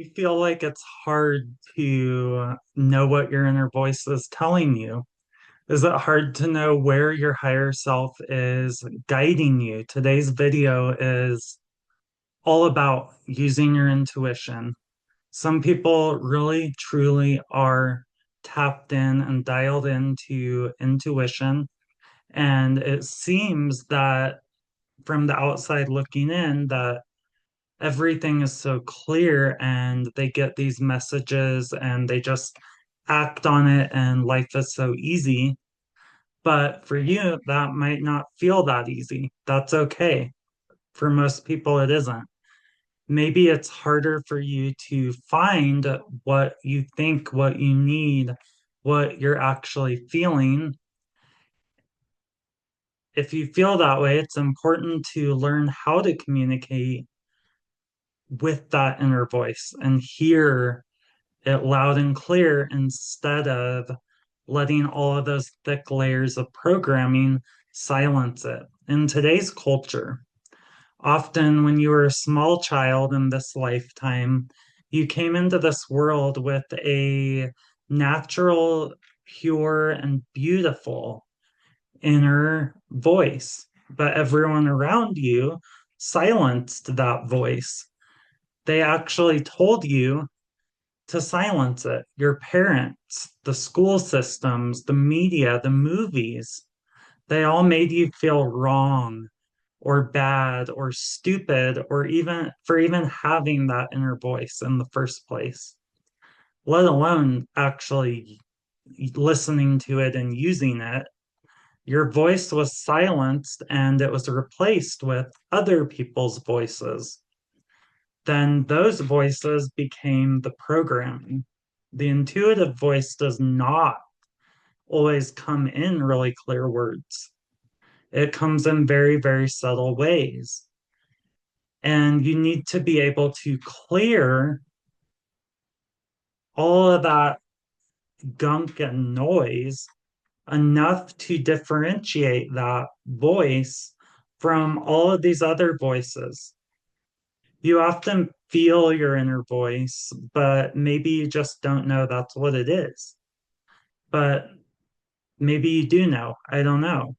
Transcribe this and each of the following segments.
you feel like it's hard to know what your inner voice is telling you? Is it hard to know where your higher self is guiding you? Today's video is all about using your intuition. Some people really, truly are tapped in and dialed into intuition. And it seems that from the outside looking in, that everything is so clear and they get these messages and they just act on it and life is so easy. But for you, that might not feel that easy. That's okay. For most people, it isn't. Maybe it's harder for you to find what you think, what you need, what you're actually feeling. If you feel that way, it's important to learn how to communicate with that inner voice and hear it loud and clear instead of letting all of those thick layers of programming silence it. In today's culture, often when you were a small child in this lifetime, you came into this world with a natural, pure, and beautiful inner voice, but everyone around you silenced that voice. They actually told you to silence it. Your parents, the school systems, the media, the movies, they all made you feel wrong or bad or stupid or even having that inner voice in the first place, let alone actually listening to it and using it. Your voice was silenced and it was replaced with other people's voices. Then those voices became the programming. The intuitive voice does not always come in really clear words. It comes in very, very subtle ways. And you need to be able to clear all of that gunk and noise enough to differentiate that voice from all of these other voices. You often feel your inner voice, but maybe you just don't know that's what it is. But maybe you do know. I don't know.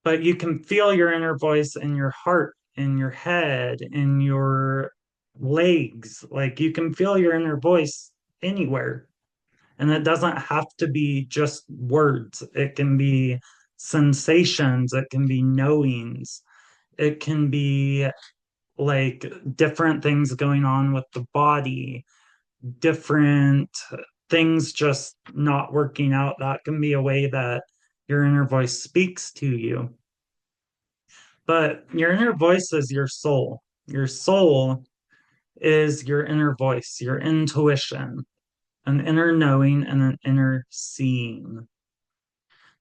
But you can feel your inner voice in your heart, in your head, in your legs. Like you can feel your inner voice anywhere. And it doesn't have to be just words, it can be sensations, it can be knowings, it can be like different things going on with the body, different things just not working out. That can be a way that your inner voice speaks to you. But your inner voice is your soul. Your soul is your inner voice, your intuition, an inner knowing and an inner seeing.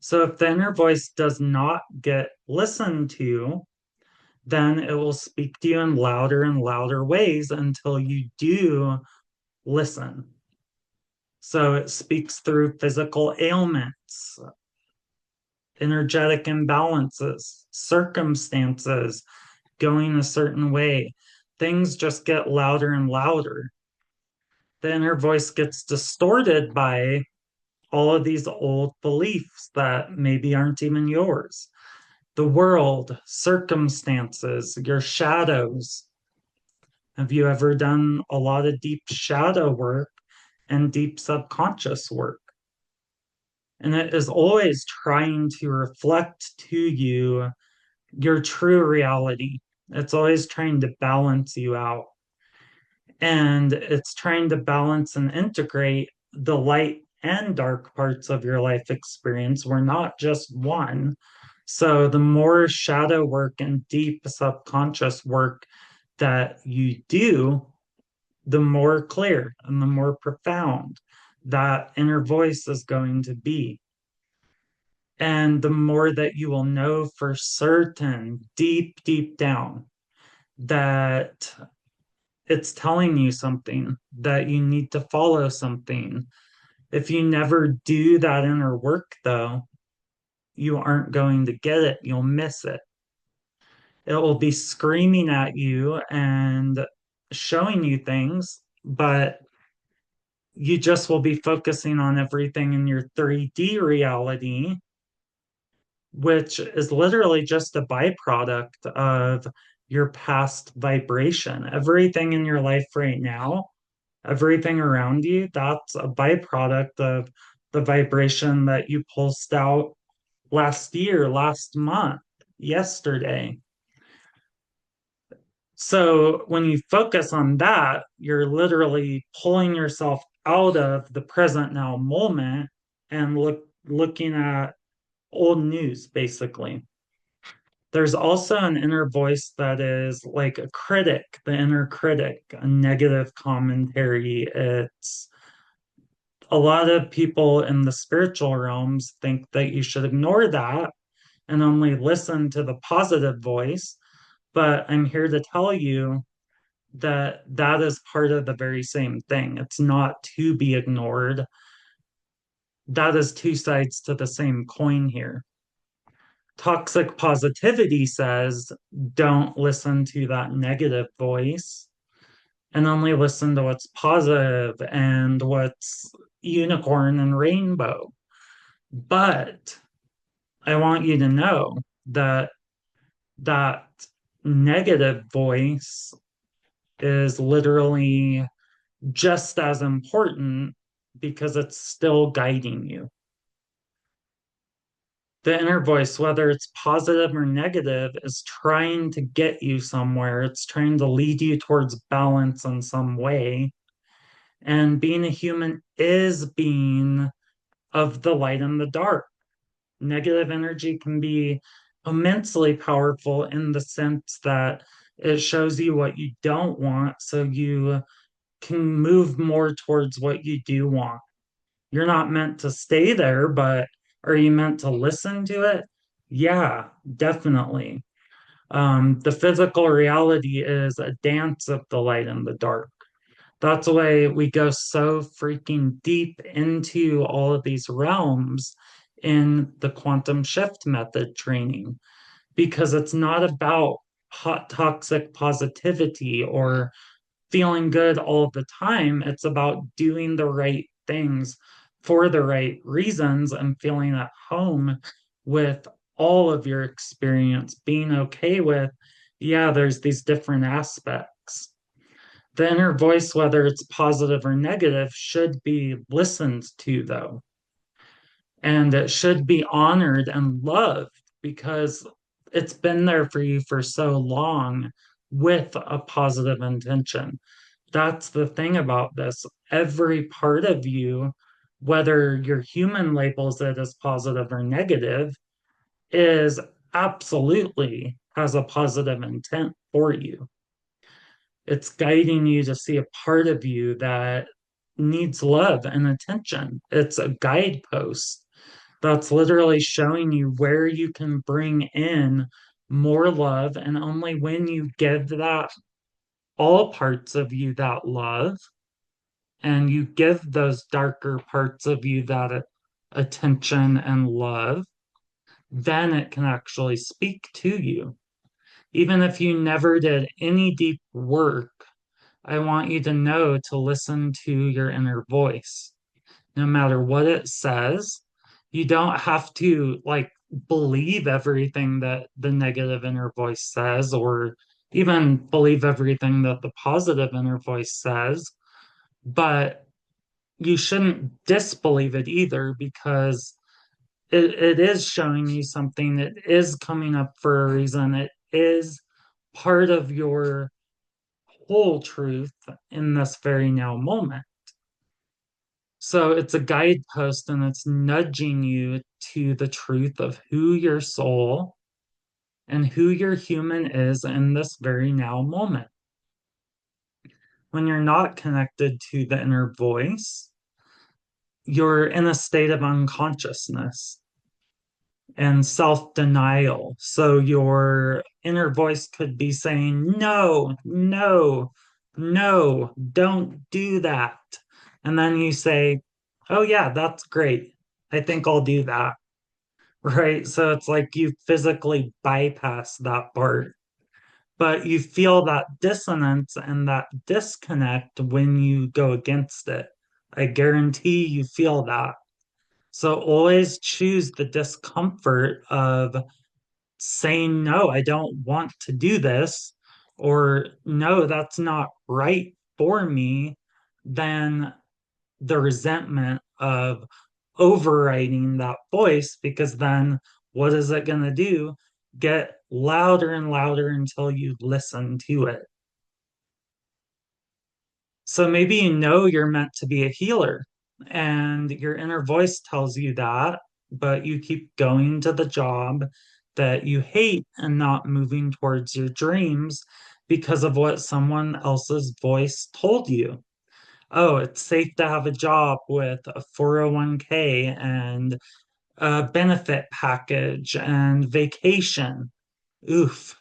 So if the inner voice does not get listened to, then it will speak to you in louder and louder ways until you do listen. So it speaks through physical ailments, energetic imbalances, circumstances going a certain way. Things just get louder and louder. The inner voice gets distorted by all of these old beliefs that maybe aren't even yours. The world, circumstances, your shadows. Have you ever done a lot of deep shadow work and deep subconscious work? And it is always trying to reflect to you your true reality. It's always trying to balance you out. And it's trying to balance and integrate the light and dark parts of your life experience. We're not just one. So the more shadow work and deep subconscious work that you do, the more clear and the more profound that inner voice is going to be. And the more that you will know for certain, deep, deep down, that it's telling you something, that you need to follow something. If you never do that inner work, though, you aren't going to get it. You'll miss it. It will be screaming at you and showing you things, but you just will be focusing on everything in your 3D reality, which is literally just a byproduct of your past vibration. Everything in your life right now, everything around you, that's a byproduct of the vibration that you pulsed out last year, last month, yesterday. So when you focus on that, you're literally pulling yourself out of the present now moment and looking at old news, basically. There's also an inner voice that is like a critic, the inner critic, a negative commentary. It's a lot of people in the spiritual realms think that you should ignore that and only listen to the positive voice. But I'm here to tell you that that is part of the very same thing. It's not to be ignored. That is two sides to the same coin here. Toxic positivity says don't listen to that negative voice and only listen to what's positive and what's unicorn and rainbow. But I want you to know that that negative voice is literally just as important because it's still guiding you. The inner voice, whether it's positive or negative, is trying to get you somewhere. It's trying to lead you towards balance in some way. And being a human is being of the light and the dark. Negative energy can be immensely powerful in the sense that it shows you what you don't want so you can move more towards what you do want. You're not meant to stay there, but are you meant to listen to it? Yeah, definitely. The physical reality is a dance of the light and the dark. That's why we go so freaking deep into all of these realms in the quantum shift method training, because it's not about hot toxic positivity or feeling good all the time. It's about doing the right things for the right reasons and feeling at home with all of your experience, being okay with, yeah, there's these different aspects. The inner voice, whether it's positive or negative, should be listened to, though. And it should be honored and loved because it's been there for you for so long with a positive intention. That's the thing about this. Every part of you, whether your human labels it as positive or negative, is absolutely has a positive intent for you. It's guiding you to see a part of you that needs love and attention. It's a guidepost that's literally showing you where you can bring in more love. And only when you give that all parts of you that love and you give those darker parts of you that attention and love, then it can actually speak to you. Even if you never did any deep work, I want you to know to listen to your inner voice. No matter what it says, you don't have to like believe everything that the negative inner voice says or even believe everything that the positive inner voice says, but you shouldn't disbelieve it either because it is showing you something that is coming up for a reason. It is part of your whole truth in this very now moment. So it's a guidepost and it's nudging you to the truth of who your soul and who your human is in this very now moment. When you're not connected to the inner voice, you're in a state of unconsciousness and self denial. So your inner voice could be saying, no, no, no, don't do that. And then you say, oh, yeah, that's great. I think I'll do that. Right. So it's like you physically bypass that part but you feel that dissonance and that disconnect when you go against it. I guarantee you feel that. So always choose the discomfort of saying, no, I don't want to do this, or no, that's not right for me, than the resentment of overriding that voice, because then what is it going to do? Get louder and louder until you listen to it. So maybe you know you're meant to be a healer and your inner voice tells you that, but you keep going to the job that you hate and not moving towards your dreams because of what someone else's voice told you. Oh, it's safe to have a job with a 401k and a benefit package and vacation. Oof.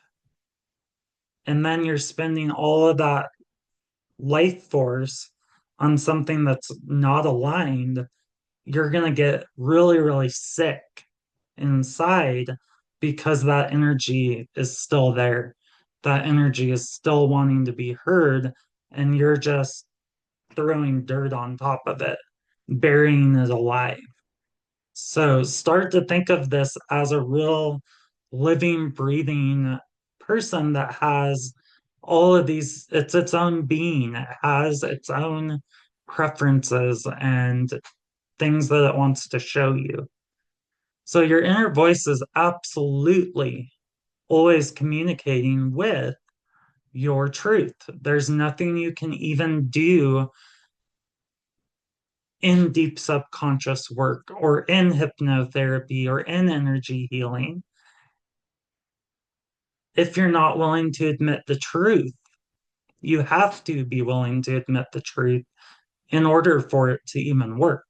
And then you're spending all of that life force on something that's not aligned, you're going to get really, really sick inside because that energy is still there. That energy is still wanting to be heard, and you're just throwing dirt on top of it, burying it alive. So start to think of this as a real living, breathing person that has all of these, it's its own being, it has its own preferences and things that it wants to show you. So your inner voice is absolutely always communicating with your truth. There's nothing you can even do in deep subconscious work or in hypnotherapy or in energy healing if you're not willing to admit the truth. You have to be willing to admit the truth in order for it to even work.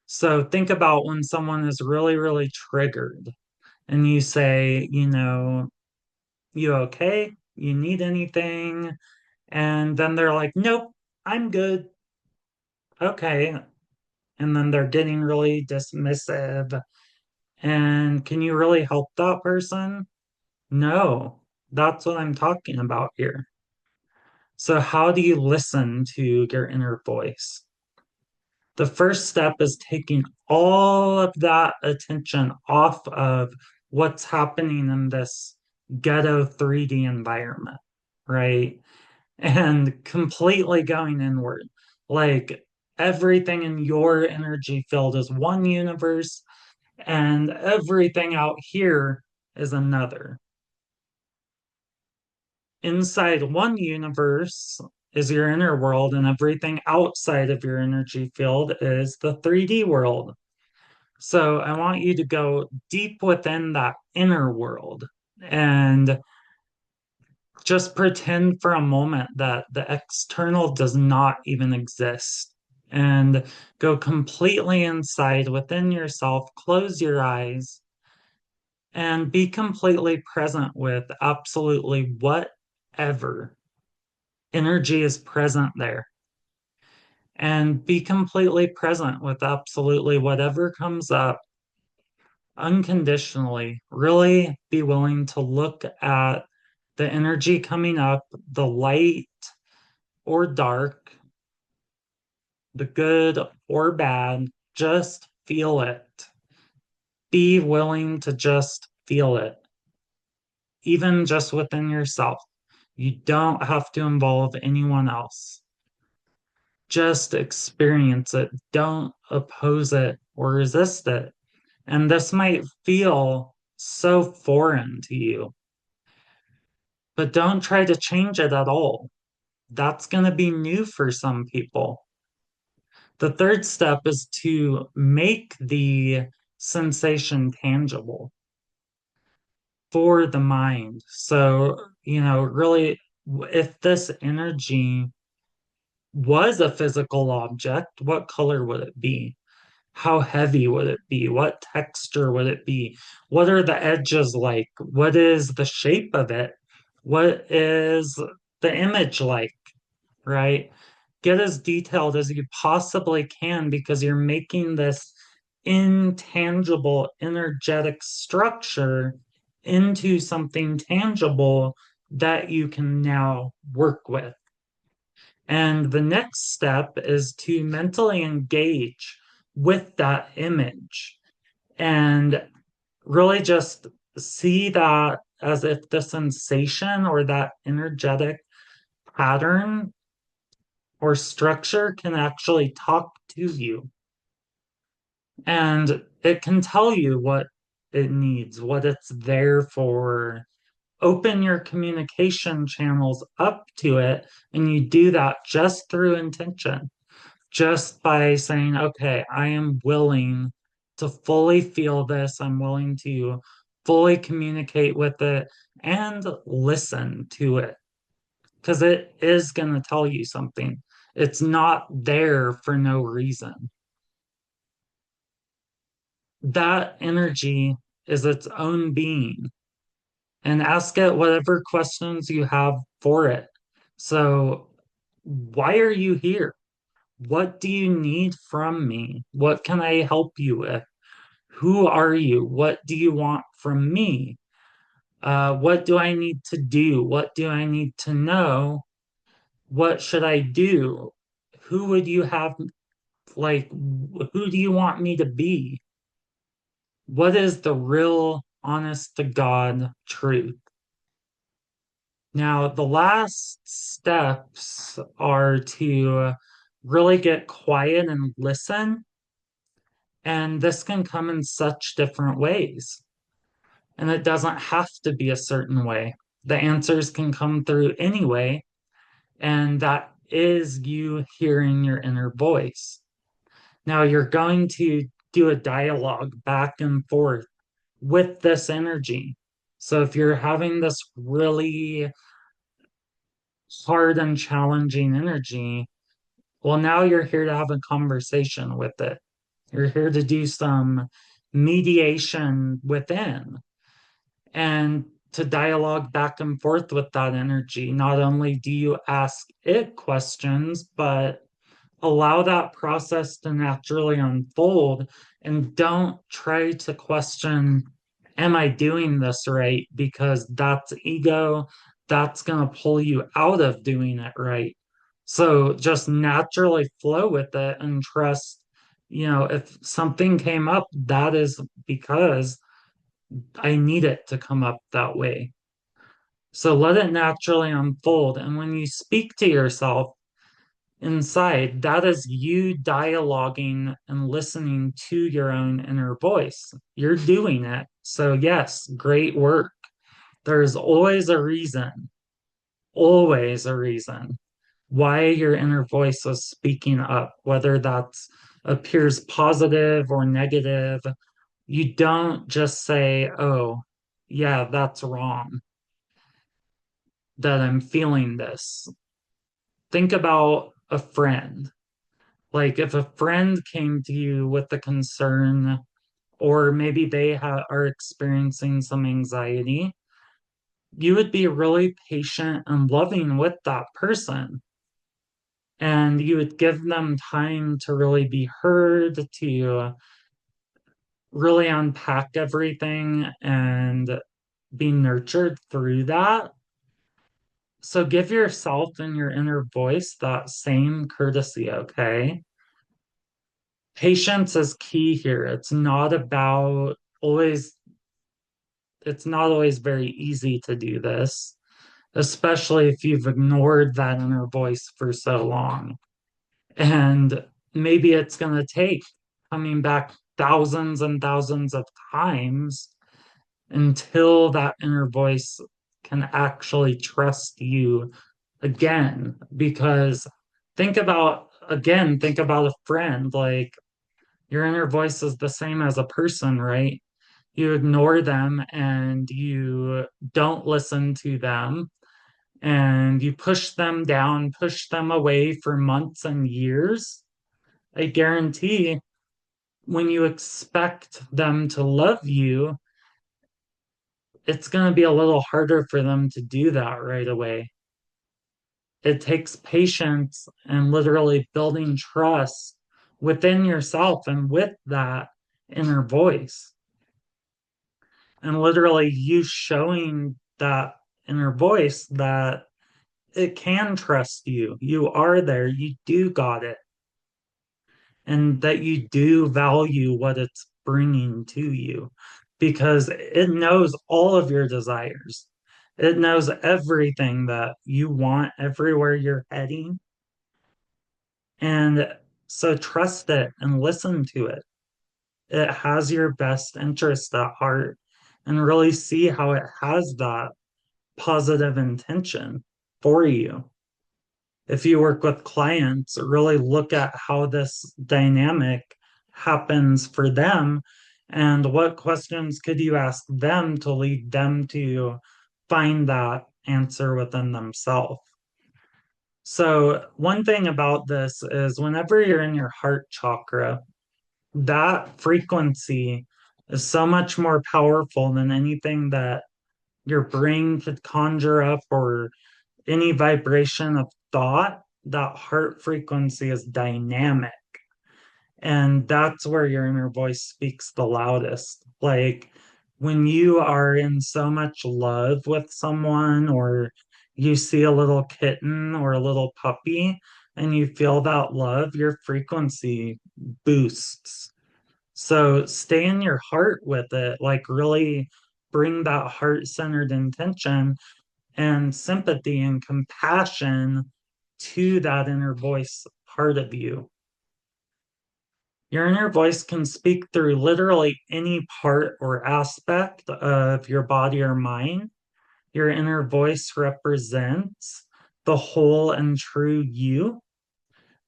So think about when someone is really, really triggered and you say, you okay? You need anything? And then they're like, nope, I'm good. Okay. And then they're getting really dismissive. And can you really help that person? No, that's what I'm talking about here. So, how do you listen to your inner voice? The first step is taking all of that attention off of what's happening in this ghetto 3D environment, right? And completely going inward. Like everything in your energy field is one universe, and everything out here is another. Inside one universe is your inner world, and everything outside of your energy field is the 3D world. So I want you to go deep within that inner world and just pretend for a moment that the external does not even exist. And go completely inside within yourself, close your eyes, and be completely present with absolutely whatever energy is present there. And be completely present with absolutely whatever comes up unconditionally. Really be willing to look at the energy coming up, the light or dark, the good or bad. Just feel it. Be willing to just feel it, even just within yourself. You don't have to involve anyone else. Just experience it. Don't oppose it or resist it. And this might feel so foreign to you, but don't try to change it at all. That's going to be new for some people. The third step is to make the sensation tangible for the mind. So, really, if this energy was a physical object, what color would it be? How heavy would it be? What texture would it be? What are the edges like? What is the shape of it? What is the image like? Right? Get as detailed as you possibly can because you're making this intangible energetic structure into something tangible that you can now work with. And the next step is to mentally engage with that image and really just see that as if the sensation or that energetic pattern or structure can actually talk to you. And it can tell you what it needs, what it's there for. Open your communication channels up to it, and you do that just through intention, just by saying, okay, I am willing to fully feel this. I'm willing to fully communicate with it and listen to it because it is going to tell you something. It's not there for no reason. That energy is its own being, and ask it whatever questions you have for it. So, why are you here? What do you need from me? What can I help you with? Who are you? What do you want from me? What do I need to do? What do I need to know? What should I do? Who would you have, like, who do you want me to be? What is the real, honest to God truth? Now, the last steps are to really get quiet and listen. And this can come in such different ways. And it doesn't have to be a certain way. The answers can come through anyway. And that is you hearing your inner voice. Now, you're going to do a dialogue back and forth with this energy. So if you're having this really hard and challenging energy, well, now you're here to have a conversation with it. You're here to do some mediation within and to dialogue back and forth with that energy. Not only do you ask it questions, but allow that process to naturally unfold and don't try to question, am I doing this right? Because that's ego. That's going to pull you out of doing it right. So just naturally flow with it and trust, if something came up, that is because I need it to come up that way. So let it naturally unfold. And when you speak to yourself, inside, that is you dialoguing and listening to your own inner voice. You're doing it. So, yes, great work. There's always a reason why your inner voice is speaking up, whether that's appears positive or negative. You don't just say, oh, yeah, that's wrong that I'm feeling this. Think about a friend. Like if a friend came to you with a concern, or maybe they are experiencing some anxiety, you would be really patient and loving with that person. And you would give them time to really be heard, to really unpack everything and be nurtured through that. So give yourself and your inner voice that same courtesy, okay? Patience is key here. Always, it's not always very easy to do this, especially if you've ignored that inner voice for so long. And maybe it's going to take coming back thousands and thousands of times until that inner voice can actually trust you again. Because think about a friend. Like your inner voice is the same as a person, right? You ignore them and you don't listen to them and you push them down, push them away for months and years. I guarantee when you expect them to love you, it's going to be a little harder for them to do that right away. It takes patience and literally building trust within yourself and with that inner voice. And literally you showing that inner voice that it can trust you. You are there. You do got it. And that you do value what it's bringing to you because it knows all of your desires. It knows everything that you want everywhere you're heading. And so trust it and listen to it. It has your best interest at heart and really see how it has that positive intention for you. If you work with clients, really look at how this dynamic happens for them and what questions could you ask them to lead them to find that answer within themselves. So, one thing about this is whenever you're in your heart chakra, that frequency is so much more powerful than anything that your brain could conjure up or any vibration of thought. That heart frequency is dynamic. And that's where your inner voice speaks the loudest. Like when you are in so much love with someone, or you see a little kitten or a little puppy, and you feel that love, your frequency boosts. So stay in your heart with it, like really bring that heart centered intention and sympathy and compassion to that inner voice part of you. Your inner voice can speak through literally any part or aspect of your body or mind. Your inner voice represents the whole and true you.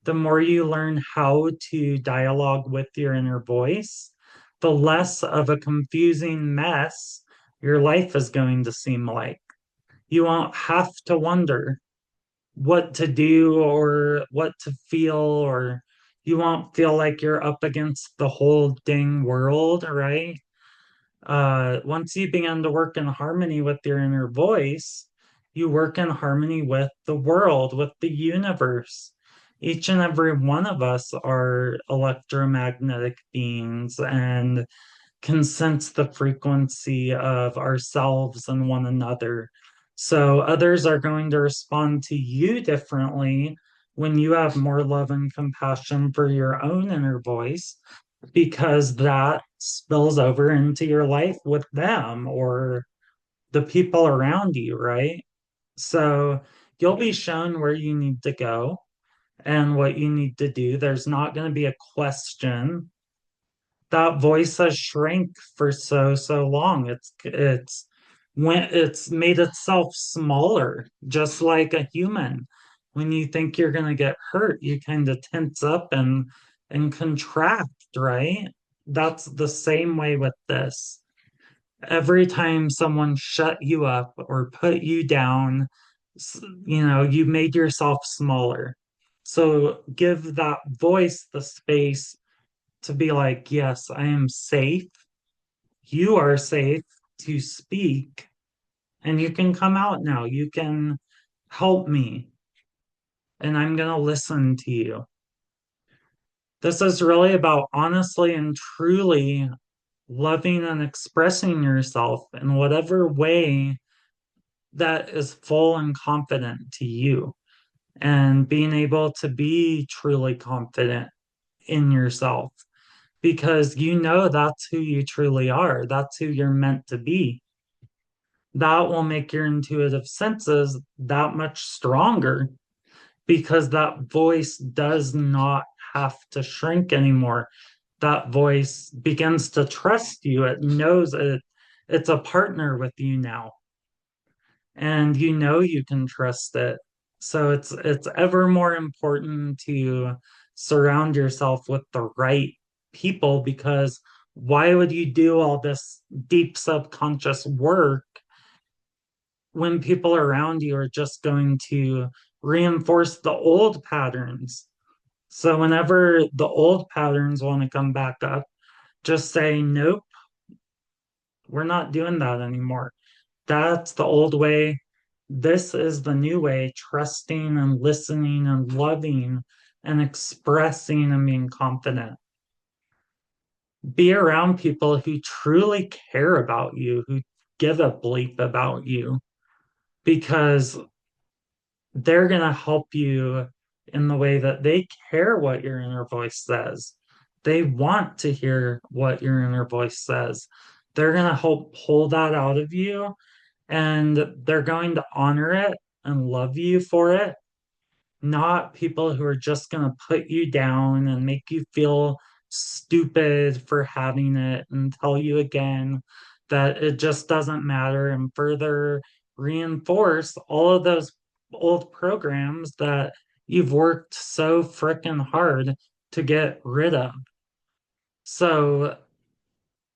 The more you learn how to dialogue with your inner voice, the less of a confusing mess your life is going to seem like. You won't have to wonder what to do or what to feel, or you won't feel like you're up against the whole dang world, right? Once you begin to work in harmony with your inner voice, you work in harmony with the world, with the universe. Each and every one of us are electromagnetic beings and can sense the frequency of ourselves and one another. So others are going to respond to you differently when you have more love and compassion for your own inner voice, because that spills over into your life with them or the people around you, right? So you'll be shown where you need to go and what you need to do. There's not going to be a question. That voice has shrank for so long. It's made itself smaller, just like a human. When you think you're gonna get hurt, you kind of tense up and contract, right? That's the same way with this. Every time someone shut you up or put you down, you made yourself smaller. So give that voice the space to be like, yes, I am safe. You are safe to speak, and you can come out now. You can help me, and I'm going to listen to you. This is really about honestly and truly loving and expressing yourself in whatever way that is full and confident to you, and being able to be truly confident in yourself because you know that's who you truly are. That's who you're meant to be. That will make your intuitive senses that much stronger because that voice does not have to shrink anymore. That voice begins to trust you. It knows it's a partner with you now, and you know you can trust it. So it's ever more important to surround yourself with the right people, because why would you do all this deep subconscious work when people around you are just going to reinforce the old patterns? So whenever the old patterns want to come back up, just say, nope, we're not doing that anymore. That's the old way. This is the new way, trusting and listening and loving and expressing and being confident. Be around people who truly care about you, who give a bleep about you. because they're going to help you in the way that they care what your inner voice says. They want to hear what your inner voice says. They're going to help pull that out of you, and they're going to honor it and love you for it, not people who are just going to put you down and make you feel stupid for having it and tell you again that it just doesn't matter and further reinforce all of those old programs that you've worked so frickin' hard to get rid of. So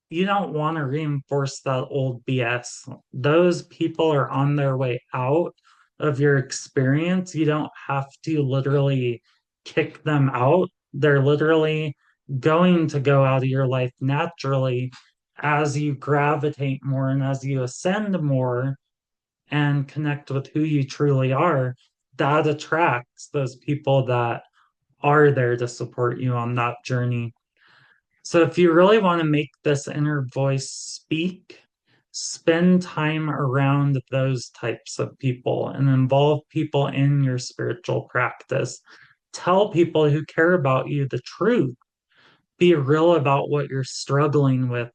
you don't want to reinforce that old BS. Those people are on their way out of your experience. You don't have to literally kick them out. They're literally going to go out of your life naturally as you gravitate more and as you ascend more and connect with who you truly are. That attracts those people that are there to support you on that journey. So if you really want to make this inner voice speak, spend time around those types of people and involve people in your spiritual practice. Tell people who care about you the truth. Be real about what you're struggling with.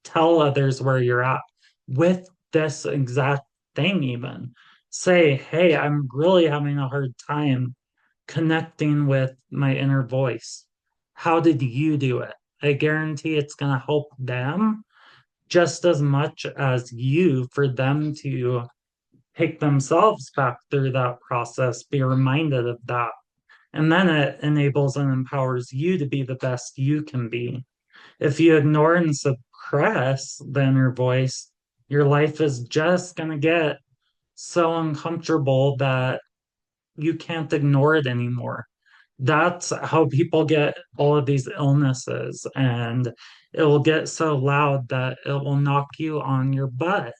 Tell others where you're at with this exact thing, even. Say, hey, I'm really having a hard time connecting with my inner voice. How did you do it? I guarantee it's going to help them just as much as you for them to take themselves back through that process, be reminded of that. And then it enables and empowers you to be the best you can be. If you ignore and suppress the inner voice, your life is just going to get so uncomfortable that you can't ignore it anymore. That's how people get all of these illnesses, and it will get so loud that it will knock you on your butt.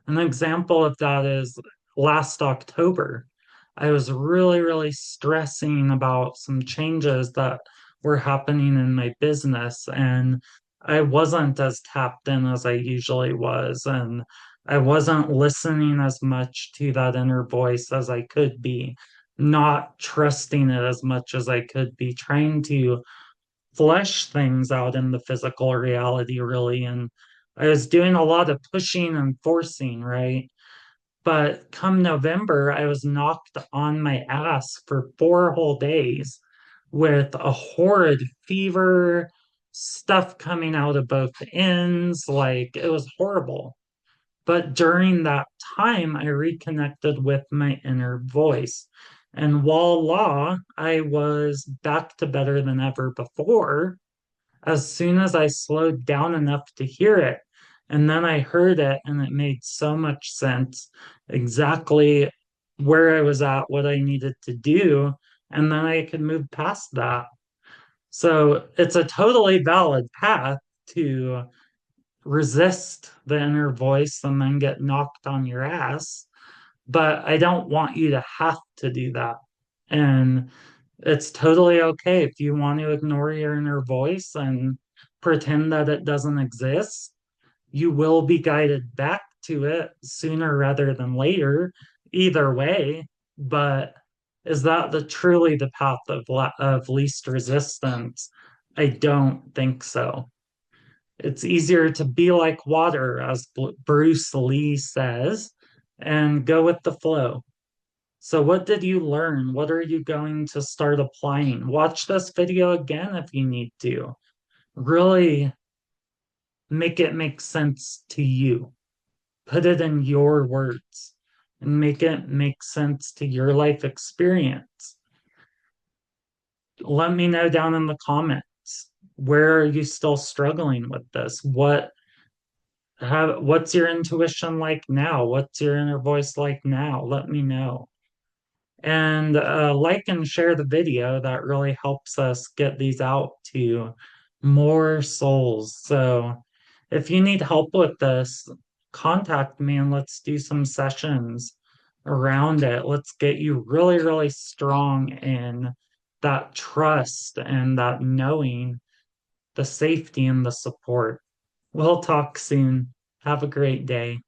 An example of that is last October. I was really, really stressing about some changes that were happening in my business, and I wasn't as tapped in as I usually was, and I wasn't listening as much to that inner voice as I could be, not trusting it as much as I could be, trying to flesh things out in the physical reality, really. And I was doing a lot of pushing and forcing, right? But come November, I was knocked on my ass for 4 whole days with a horrid fever, stuff coming out of both ends. Like it was horrible. But during that time, I reconnected with my inner voice. And voila, I was back to better than ever before as soon as I slowed down enough to hear it. And then I heard it, and it made so much sense exactly where I was at, what I needed to do. And then I could move past that. So it's a totally valid path to resist the inner voice and then get knocked on your ass. But I don't want you to have to do that. And it's totally okay if you want to ignore your inner voice and pretend that it doesn't exist. You will be guided back to it sooner rather than later, either way. But is that truly the path of least resistance? I don't think so. It's easier to be like water, as Bruce Lee says, and go with the flow. So, what did you learn? What are you going to start applying? Watch this video again if you need to. Really make it make sense to you. Put it in your words and make it make sense to your life experience. Let me know down in the comments. Where are you still struggling with this? What's your intuition like now? What's your inner voice like now? Let me know. And like and share the video. That really helps us get these out to more souls. So if you need help with this, contact me and let's do some sessions around it. Let's get you really, really strong in that trust and that knowing, the safety and the support. We'll talk soon. Have a great day.